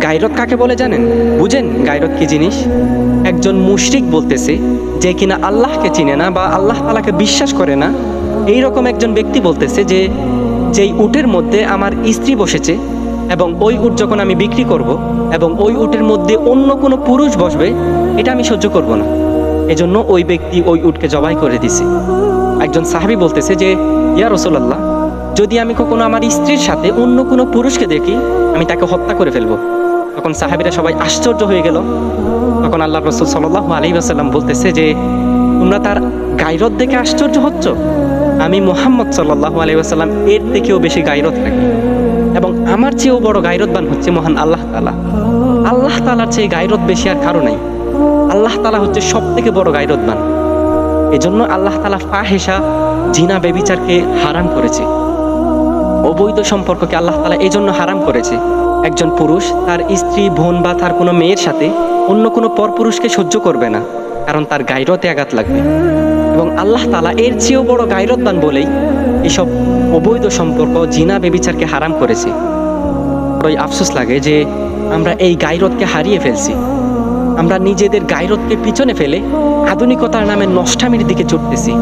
গায়রত কাকে বলে জানেন? বুঝেন গায়রত কি জিনিস? একজন মুশরিক বলতেছে, যে কিনা আল্লাহকে চিনে না বা আল্লাহ তাআলাকে বিশ্বাস করে না, এই রকম একজন ব্যক্তি বলতেছে যে যেই উটের মধ্যে আমার স্ত্রী বসেছে এবং ওই উট যখন আমি বিক্রি করব এবং ওই উটের মধ্যে অন্য কোনো পুরুষ বসবে, এটা আমি সহ্য করব না, এজন্য ওই ব্যক্তি ওই উটকে জবাই করে দিছে। একজন সাহাবী বলতেছে যে ইয়া রাসূলুল্লাহ, যদি আমি কখনো আমার স্ত্রীর সাথে অন্য কোনো পুরুষকে দেখি, আমি তাকে হত্যা করে ফেলবো। তখন সাহাবীরা সবাই আশ্চর্য হয়ে গেল। তখন আল্লাহ রাসূল সাল্লাল্লাহু আলাইহি ওয়াসাল্লাম বলতেছে যে তোমরা তার গায়রত দেখে আশ্চর্য হচ্ছ, আমি মুহাম্মদ সাল্লাল্লাহু আলাইহি ওয়াসাল্লাম এর থেকেও বেশি গায়রত রাখি এবং আমার চেয়েও বড় গায়রতবান হচ্ছে মহান আল্লাহ তাআলা। আল্লাহ তাআলার চেয়ে গায়রত বেশি আর কারো নাই। আল্লাহ তাআলা হচ্ছে সব থেকে বড় গায়রতবান। এজন্য আল্লাহ তাআলা ফাহিশা, জিনা, ব্যভিচারকে হারাম করেছে। অবৈধ সম্পর্ককে আল্লাহ তাআলা এজন্য হারাম করেছে। একজন পুরুষ তার স্ত্রী, বোন বা তার কোনো মেয়ের সাথে অন্য কোনো পরপুরুষকে সহ্য করবে না, কারণ তার গায়রতে আঘাত লাগবে। এবং আল্লাহ তাআলা এর চেয়েও বড় গায়রতবান বলেই এসব অবৈধ সম্পর্ক, জিনা, ব্যভিচারকে হারাম করেছে। বড়ই আফসোস লাগে যে আমরা এই গায়রতকে হারিয়ে ফেলছি। আমরা নিজেদের গায়রতকে পিছনে ফেলে আধুনিকতার নামে নষ্টামির দিকে ছুটতেছি।